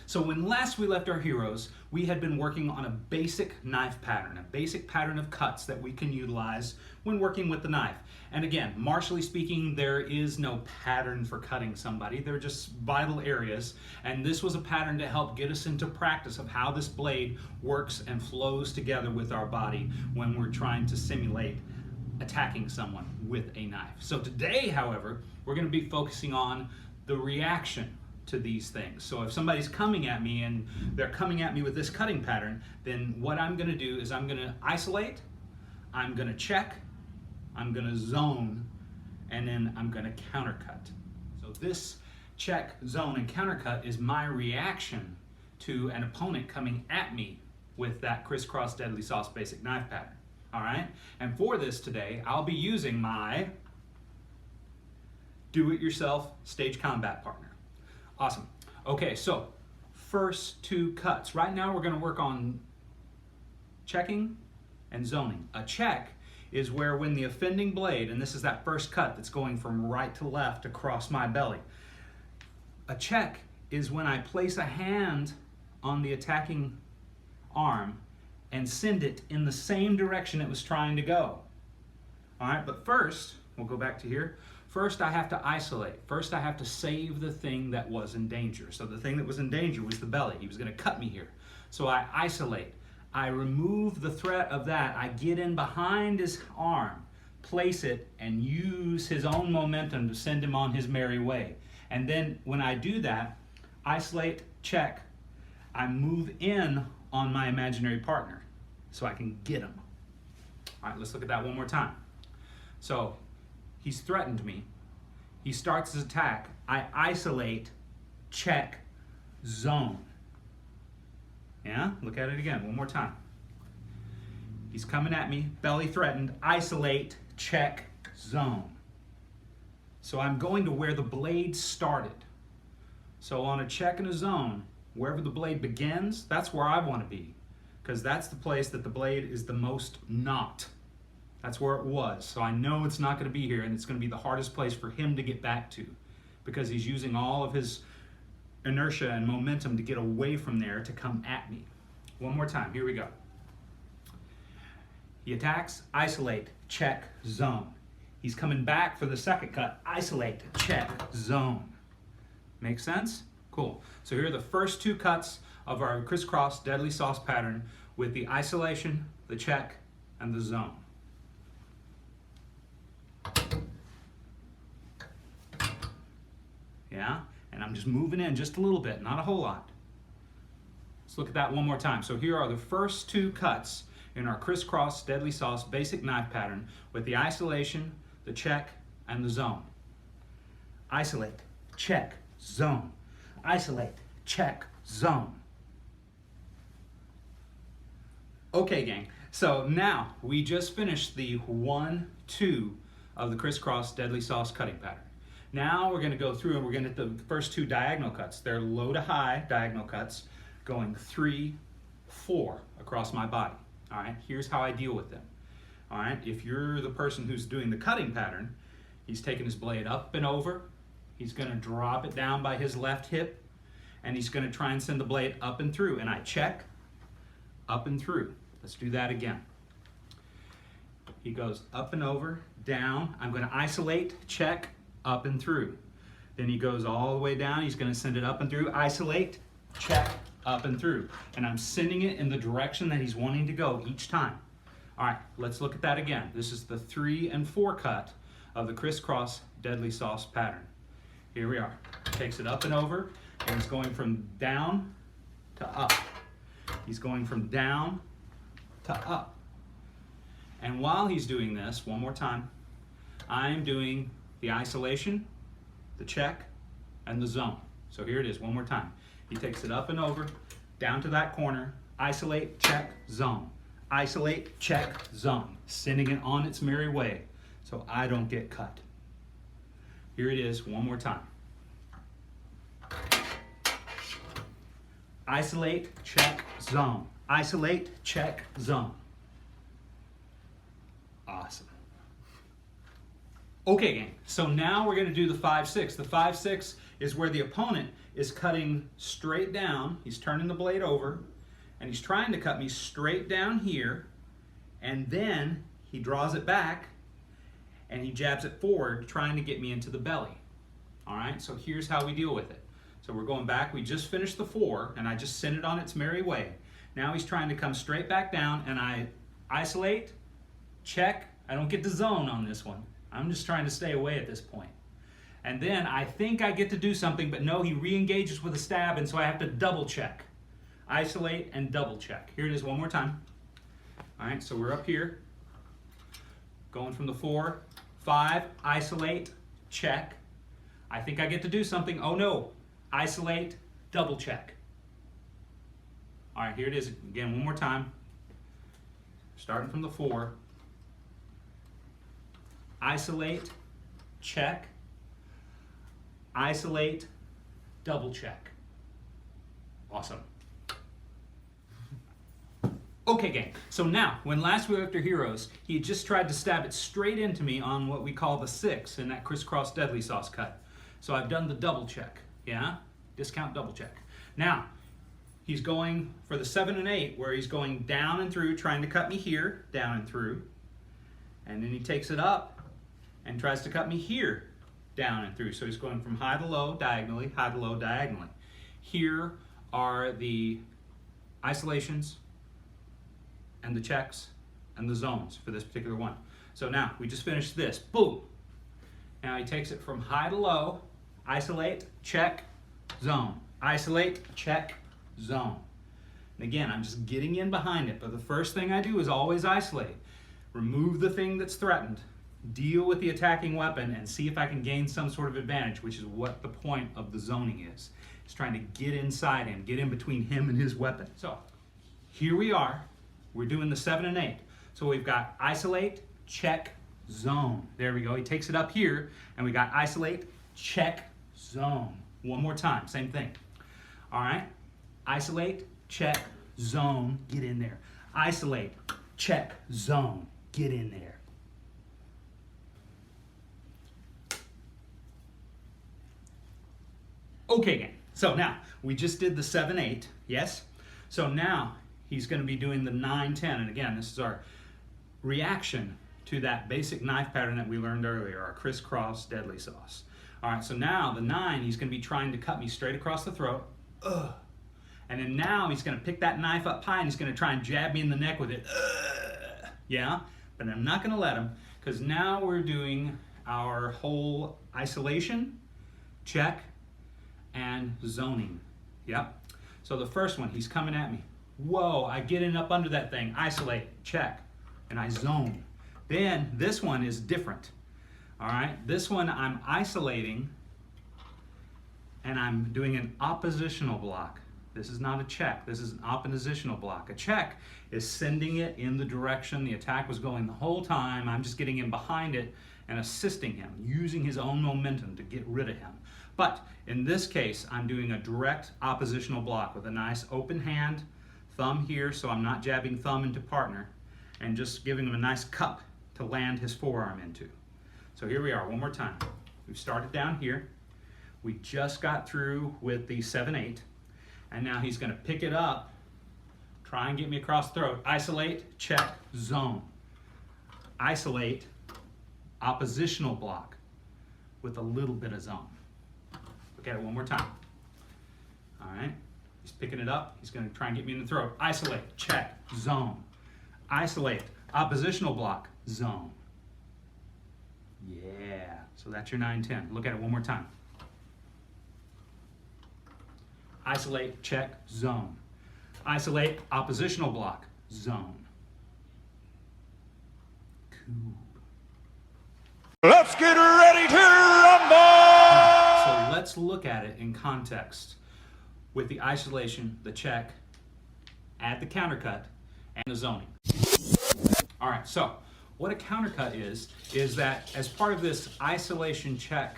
So when last we left our heroes, we had been working on a basic knife pattern, a basic pattern of cuts that we can utilize when working with the knife. And again, martially speaking, there is no pattern for cutting somebody. They're just vital areas. And this was a pattern to help get us into practice of how this blade works and flows together with our body when we're trying to simulate attacking someone with a knife. So today, however, we're going to be focusing on the reaction to these things. So if somebody's coming at me and they're coming at me with this cutting pattern, then what I'm going to do is I'm going to isolate, I'm going to check, I'm going to zone, and then I'm going to countercut. So this check, zone, and countercut is my reaction to an opponent coming at me with that Criss-Cross Deadly Sauce basic knife pattern. All right? And for this today, I'll be using my do-it-yourself stage combat partner. Awesome. Okay, so first two cuts. Right now we're going to work on checking and zoning. A check is where when the offending blade, and this is that first cut that's going from right to left across my belly. A check is when I place a hand on the attacking arm and send it in the same direction it was trying to go. All right, but first, we'll go back to here. First, I have to isolate. First, I have to save the thing that was in danger. So the thing that was in danger was the belly. He was going to cut me here. So I isolate. I remove the threat of that. I get in behind his arm, place it, and use his own momentum to send him on his merry way. And then when I do that, isolate, check, I move in on my imaginary partner so I can get him. All right, let's look at that one more time. So he's threatened me. He starts his attack. I isolate, check, zone. Yeah, look at it again, one more time. He's coming at me, belly threatened, isolate, check, zone. So I'm going to where the blade started. So on a check and a zone, wherever the blade begins, that's where I want to be, because that's the place that the blade is the most not. That's where it was. So I know it's not going to be here, and it's going to be the hardest place for him to get back to, because he's using all of his inertia and momentum to get away from there to come at me. One more time, here we go. He attacks, isolate, check, zone. He's coming back for the second cut, isolate, check, zone. Make sense? Cool. So here are the first two cuts of our Criss-Cross Deadly Sauce pattern with the isolation, the check, and the zone. Yeah, and I'm just moving in just a little bit, not a whole lot. Let's look at that one more time. So here are the first two cuts in our Criss-Cross Deadly Sauce basic knife pattern with the isolation, the check, and the zone. Isolate, check, zone. Isolate, check, zone. Okay, gang, so now we just finished the 1-2 of the Criss-Cross Deadly Sauce cutting pattern. Now we're going to go through and we're going to get the first two diagonal cuts. They're low to high diagonal cuts going 3, 4 across my body. All right, here's how I deal with them. All right, if you're the person who's doing the cutting pattern, he's taking his blade up and over. He's going to drop it down by his left hip, and he's going to try and send the blade up and through. And I check, up and through. Let's do that again. He goes up and over, down. I'm going to isolate, check, up and through. Then he goes all the way down. He's going to send it up and through. Isolate, check, up and through. And I'm sending it in the direction that he's wanting to go each time. All right, let's look at that again. This is the 3 and 4 cut of the Criss-Cross Deadly Sauce pattern. Here we are. Takes it up and over, and he's going from down to up. He's going from down to up. And while he's doing this, one more time, I'm doing the isolation, the check, and the zone. So here it is, one more time. He takes it up and over, down to that corner, isolate, check, zone. Isolate, check, zone. Sending it on its merry way so I don't get cut. Here it is, one more time. Isolate, check, zone. Isolate, check, zone. Awesome. Okay, gang, so now we're going to do the 5-6. The 5-6 is where the opponent is cutting straight down. He's turning the blade over, and he's trying to cut me straight down here, and then he draws it back, and he jabs it forward, trying to get me into the belly. All right, so here's how we deal with it. So we're going back. We just finished the 4, and I just sent it on its merry way. Now he's trying to come straight back down, and I isolate, check. I don't get to zone on this one. I'm just trying to stay away at this point. And then I think I get to do something, but no, he re-engages with a stab, and so I have to double check. Isolate and double check. Here it is one more time. All right, so we're up here, going from the 4, 5, isolate, check. I think I get to do something. Oh no, isolate, double check. All right, here it is again one more time. Starting from the 4. Isolate, check, isolate, double check. Awesome. Okay, gang, so now, when last we looked at Heroes, he had just tried to stab it straight into me on what we call the 6 in that Criss-Cross deadly sauce cut. So I've done the double check, yeah? Discount double check. Now, he's going for the 7 and 8, where he's going down and through, trying to cut me here, down and through. And then he takes it up and tries to cut me here, down and through. So he's going from high to low, diagonally, high to low, diagonally. Here are the isolations and the checks and the zones for this particular one. So now, we just finished this. Boom! Now he takes it from high to low, isolate, check, zone. Isolate, check, zone. And again, I'm just getting in behind it, but the first thing I do is always isolate. Remove the thing that's threatened, deal with the attacking weapon, and see if I can gain some sort of advantage, which is what the point of the zoning is. It's trying to get inside him, get in between him and his weapon. So, here we are. We're doing the 7 and 8. So we've got isolate, check, zone. There we go. He takes it up here, and we got isolate, check, zone. One more time, same thing. All right? Isolate, check, zone, get in there. Isolate, check, zone, get in there. Okay, gang. So now, we just did the 7, 8, yes? So now, he's going to be doing the 9, 10. And again, this is our reaction to that basic knife pattern that we learned earlier, our Criss-Cross deadly sauce. All right, so now the 9, he's going to be trying to cut me straight across the throat. Ugh. And then now he's going to pick that knife up high and he's going to try and jab me in the neck with it. Ugh. Yeah, but I'm not going to let him, because now we're doing our whole isolation, check, and zoning. Yep. So the first one, he's coming at me. Whoa, I get in up under that thing, isolate, check, and I zone. Then this one is different. All right, this one I'm isolating and I'm doing an oppositional block. This is not a check, this is an oppositional block. A check is sending it in the direction the attack was going the whole time. I'm just getting in behind it and assisting him, using his own momentum to get rid of him. But in this case, I'm doing a direct oppositional block with a nice open hand, thumb here so I'm not jabbing thumb into partner, and just giving him a nice cup to land his forearm into. So here we are, one more time. We've started down here. We just got through with the 7, 8, and now he's going to pick it up, try and get me across the throat. Isolate, check, zone. Isolate, oppositional block with a little bit of zone. Look at it one more time. All right, he's picking it up. He's going to try and get me in the throat. Isolate, check, zone. Isolate, oppositional block, zone. Yeah, so that's your 9, 10. Look at it one more time. Isolate, check, zone. Isolate, oppositional block, zone. Cool. Let's get ready to rumble! So let's look at it in context with the isolation, the check, add the countercut, and the zoning. All right, so what a countercut is that as part of this isolation, check,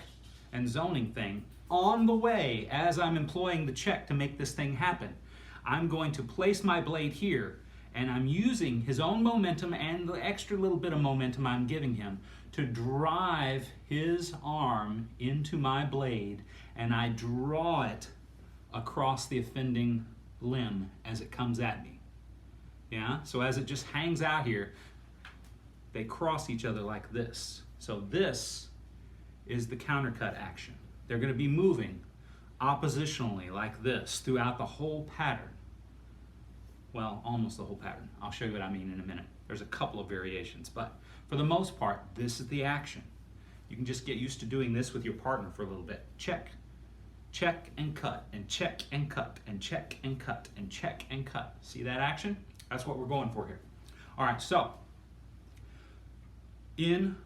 and zoning thing, on the way, as I'm employing the check to make this thing happen, I'm going to place my blade here, and I'm using his own momentum and the extra little bit of momentum I'm giving him to drive his arm into my blade, and I draw it across the offending limb as it comes at me. Yeah, so as it just hangs out here, they cross each other like this. So this is the countercut action. They're going to be moving oppositionally like this throughout the whole pattern. Well, almost the whole pattern. I'll show you what I mean in a minute. There's a couple of variations, but for the most part, this is the action. You can just get used to doing this with your partner for a little bit. Check, check and cut, and check and cut, and check and cut, and check and cut. See that action? That's what we're going for here. All right, so in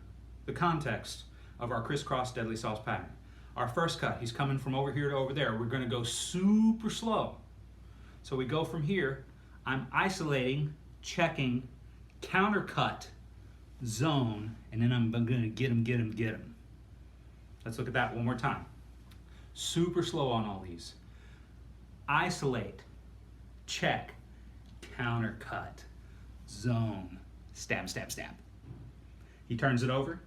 the context of our crisscross deadly sauce pattern, our first cut, he's coming from over here to over there. We're gonna go super slow. So we go from here, I'm isolating, checking, countercut, zone, and then I'm gonna get him. Let's look at that one more time. Super slow on all these. Isolate, check, countercut, zone, stab, stab, stab. He turns it over.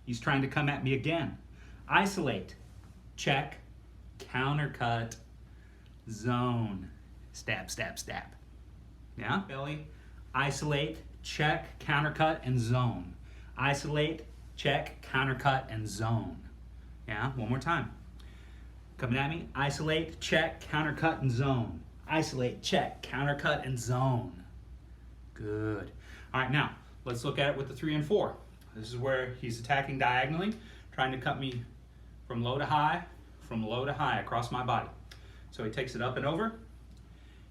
He's trying to come at me again. Isolate, check, countercut, zone, stab, stab, stab. Yeah? Belly, isolate, check, countercut, and zone. Isolate, check, countercut, and zone. Yeah? One more time. Coming at me, isolate, check, countercut, and zone. Isolate, check, countercut, and zone. Good. All right, now, let's look at it with the 3 and 4. This is where he's attacking diagonally, trying to cut me from low to high across my body. So he takes it up and over.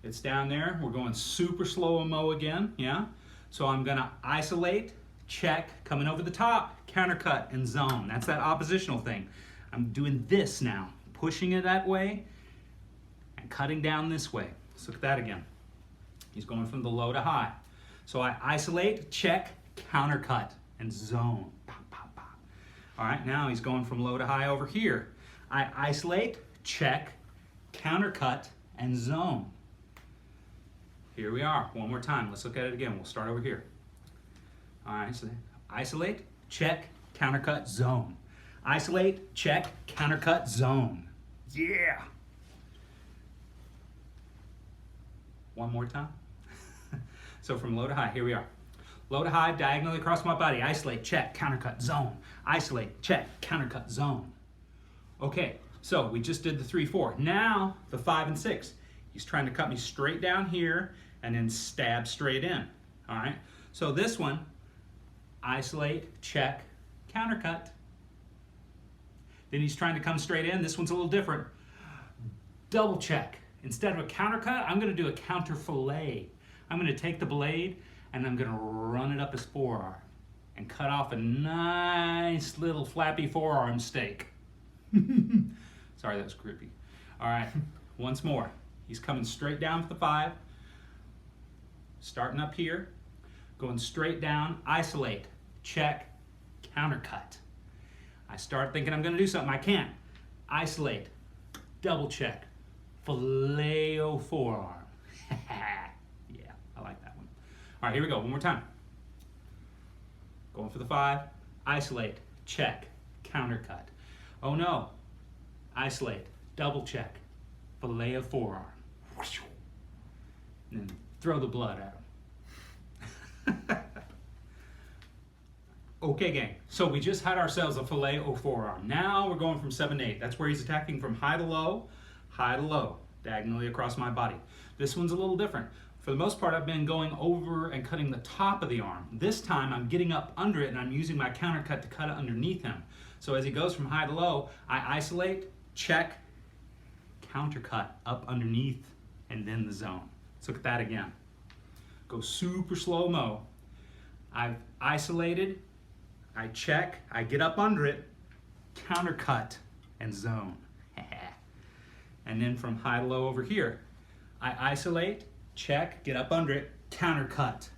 It's down there. We're going super slow-mo again, yeah? So I'm gonna isolate, check, coming over the top, countercut, and zone. That's that oppositional thing. I'm doing this now, pushing it that way and cutting down this way. Let's look at that again. He's going from the low to high. So I isolate, check, countercut, and zone. Pop, pop, pop. All right, now he's going from low to high over here. I isolate, check, countercut, and zone. Here we are, one more time. Let's look at it again. We'll start over here. All right, so isolate, check, countercut, zone. Isolate, check, countercut, zone. Yeah. One more time. So from low to high, here we are. Low to high, diagonally across my body. Isolate, check, countercut, zone. Isolate, check, countercut, zone. Okay, so we just did the 3, 4. Now the 5 and 6. He's trying to cut me straight down here and then stab straight in. All right, so this one, isolate, check, countercut. Then he's trying to come straight in. This one's a little different. Double check. Instead of a countercut, I'm gonna do a counter fillet. I'm gonna take the blade and I'm gonna run it up his forearm and cut off a nice little flappy forearm steak. Sorry, that was creepy. All right, once more. He's coming straight down for the 5. Starting up here, going straight down, isolate, check, countercut. I start thinking I'm gonna do something, I can't. Isolate, double check, filet-o forearm. Yeah, I like that one. All right, here we go, one more time. Going for the 5, isolate, check, countercut. Oh no, isolate, double check, filet-o forearm. And then throw the blood at him. Okay, gang, so we just had ourselves a filet-o forearm. Now we're going from 7 to 8. That's where he's attacking from high to low, diagonally across my body. This one's a little different. For the most part, I've been going over and cutting the top of the arm. This time, I'm getting up under it and I'm using my countercut to cut it underneath him. So as he goes from high to low, I isolate, check, countercut up underneath, and then the zone. Let's look at that again. Go super slow-mo. I've isolated, I check, I get up under it, countercut, and zone. And then from high to low over here, I isolate, check, get up under it, countercut,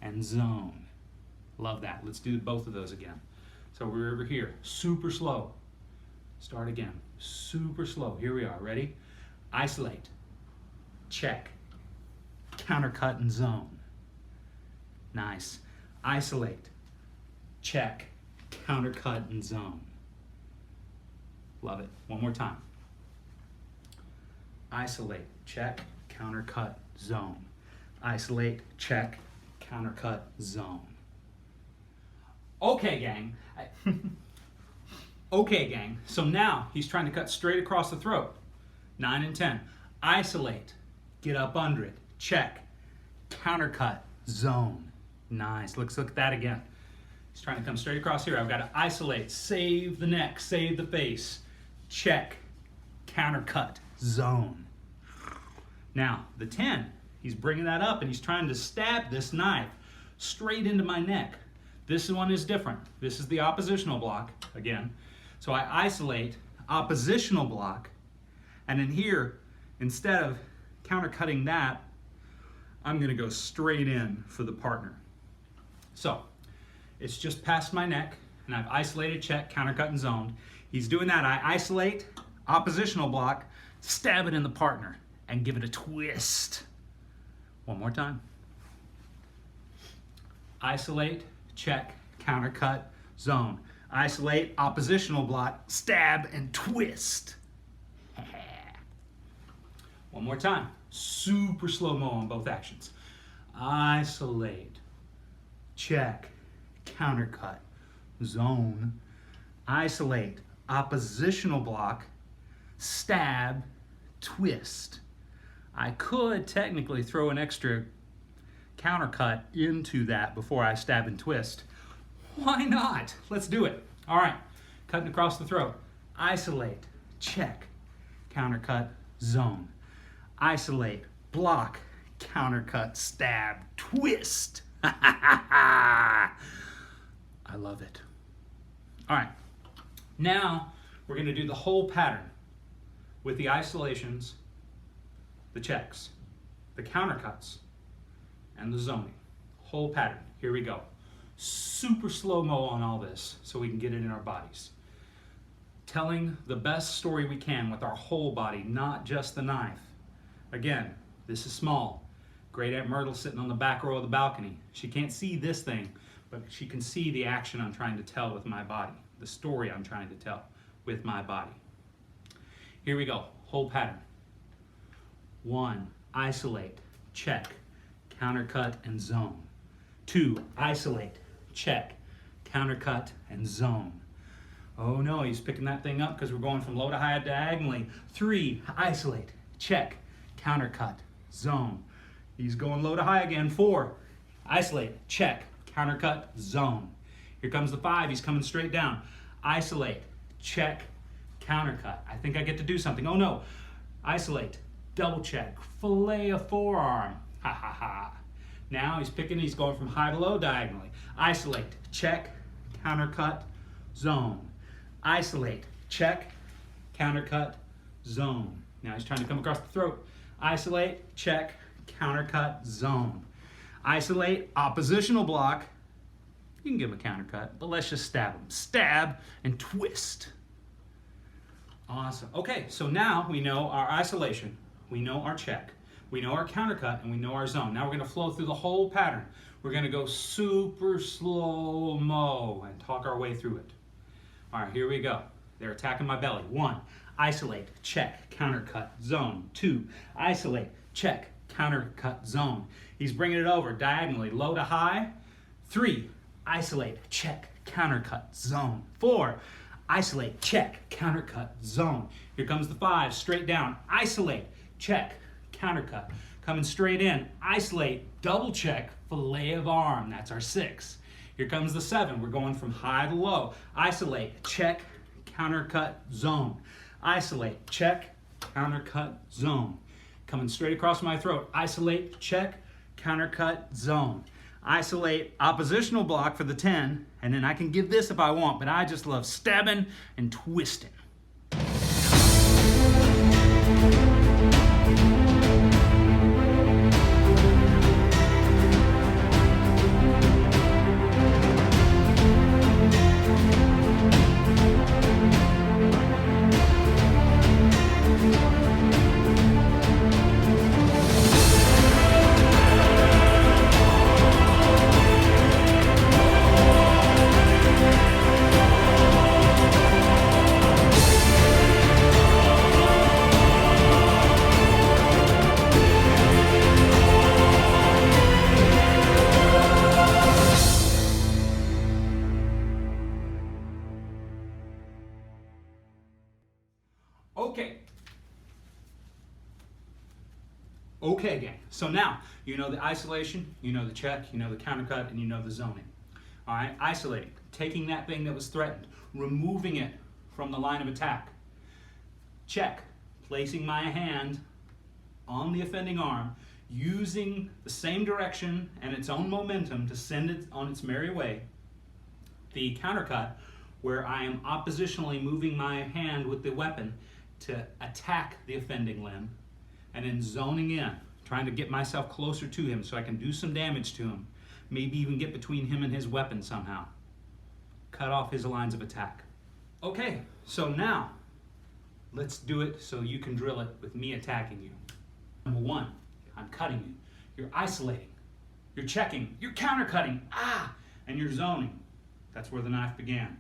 and zone. Love that. Let's do both of those again. So we're over here, super slow. Start again, super slow. Here we are, ready? Isolate, check, countercut, and zone. Nice. Isolate, check, countercut, and zone. Love it. One more time. Isolate, check, countercut, zone. Isolate, check, countercut, zone. Okay, gang. Okay, gang. So now he's trying to cut straight across the throat. 9 and 10. Isolate, get up under it, check, countercut, zone. Nice. Let's look at that again. He's trying to come straight across here. I've got to isolate, save the neck, save the face, check, countercut, zone. Now, the 10, he's bringing that up and he's trying to stab this knife straight into my neck. This one is different. This is the oppositional block, again. So I isolate, oppositional block, and in here, instead of countercutting that, I'm going to go straight in for the partner. So, it's just past my neck, and I've isolated, check, countercut, and zoned. He's doing that. I isolate, oppositional block, stab it in the partner, and give it a twist. One more time. Isolate, check, countercut, zone. Isolate, oppositional block, stab, and twist. One more time. Super slow-mo on both actions. Isolate, check, countercut, zone. Isolate, oppositional block, stab, twist. I could technically throw an extra countercut into that before I stab and twist. Why not? Let's do it. All right, cutting across the throat. Isolate, check, countercut, zone. Isolate, block, countercut, stab, twist. I love it. All right, now we're going to do the whole pattern with the isolations, the checks, the countercuts, and the zoning. Whole pattern. Here we go. Super slow-mo on all this so we can get it in our bodies. Telling the best story we can with our whole body, not just the knife. Again, this is small. Great Aunt Myrtle's sitting on the back row of the balcony. She can't see this thing, but she can see the action I'm trying to tell with my body, the story I'm trying to tell with my body. Here we go, whole pattern. 1, isolate, check, countercut, and zone. 2, isolate, check, countercut, and zone. Oh no, he's picking that thing up because we're going from low to high diagonally. 3, isolate, check, countercut, zone. He's going low to high again. 4, isolate, check, countercut, zone. Here comes the 5, he's coming straight down. Isolate, check, countercut. I think I get to do something. Oh no, isolate, double check, fillet a forearm. Ha ha ha. Now he's going from high to low diagonally. Isolate, check, countercut, zone. Isolate, check, countercut, zone. Now he's trying to come across the throat. Isolate, check, countercut, zone. Isolate, oppositional block. You can give him a countercut, but let's just stab him. Stab and twist. Awesome. Okay, so now we know our isolation, we know our check, we know our countercut, and we know our zone. Now we're going to flow through the whole pattern. We're going to go super slow-mo and talk our way through it. All right, here we go. They're attacking my belly. 1, isolate, check, countercut, zone. 2, isolate, check, countercut, zone. He's bringing it over diagonally, low to high. 3, isolate, check, countercut, zone. 4, isolate, check, countercut, zone. Here comes the 5, straight down. Isolate, check, countercut. Coming straight in, isolate, double check, fillet of arm. That's our 6. Here comes the 7. We're going from high to low. Isolate, check, countercut, zone. Isolate, check, countercut, zone. Coming straight across my throat. Isolate, check, countercut, zone. Isolate, oppositional block for the 10, and then I can give this if I want, but I just love stabbing and twisting. Okay. Okay, gang. So now, you know the isolation, you know the check, you know the countercut, and you know the zoning. All right, isolating, taking that thing that was threatened, removing it from the line of attack. Check, placing my hand on the offending arm, using the same direction and its own momentum to send it on its merry way. The countercut, where I am oppositionally moving my hand with the weapon to attack the offending limb, and then zoning in, trying to get myself closer to him so I can do some damage to him, maybe even get between him and his weapon somehow. Cut off his lines of attack. Okay, so now, let's do it so you can drill it with me attacking you. Number one, I'm cutting you. You're isolating. You're checking. You're countercutting. And you're zoning. That's where the knife began.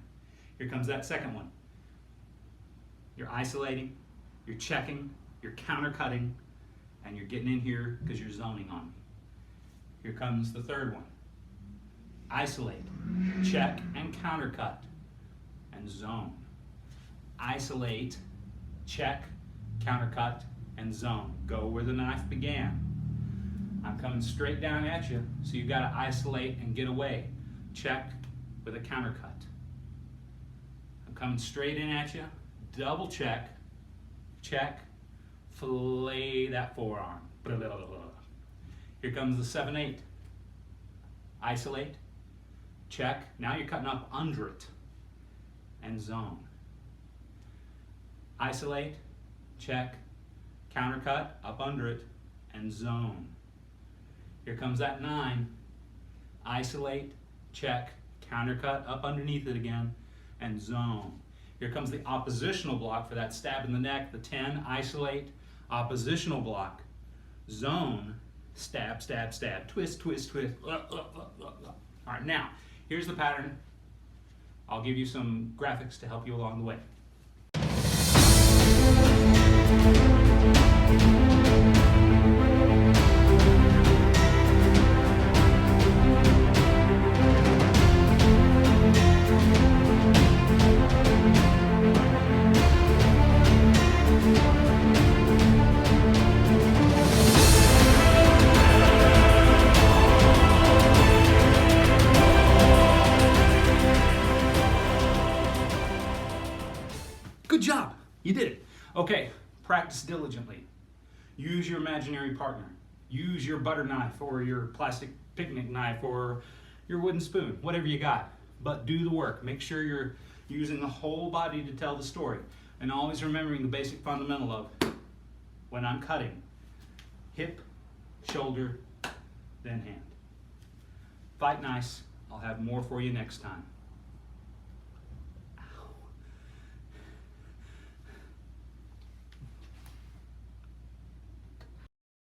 Here comes that second one. You're isolating. You're checking. You're countercutting. And you're getting in here because you're zoning on me. Here comes the third one. Isolate. Check and countercut. And zone. Isolate. Check, countercut, and zone. Go where the knife began. I'm coming straight down at you, so you've got to isolate and get away. Check with a countercut. I'm coming straight in at you, double check, check, fillet that forearm. Blah, blah, blah, blah. Here comes the 7/8. Isolate, check. Now you're cutting up under it, and zone. Isolate, check, countercut, up under it, and zone. Here comes that 9. Isolate, check, countercut, up underneath it again, and zone. Here comes the oppositional block for that stab in the neck, the 10. Isolate, oppositional block, zone, stab, stab, stab, twist, twist, twist. All right, now, here's the pattern. I'll give you some graphics to help you along the way. Good job, you did it. Okay, practice diligently. Use your imaginary partner. Use your butter knife or your plastic picnic knife or your wooden spoon, whatever you got. But do the work. Make sure you're using the whole body to tell the story. And always remembering the basic fundamental of when I'm cutting, hip, shoulder, then hand. Fight nice. I'll have more for you next time.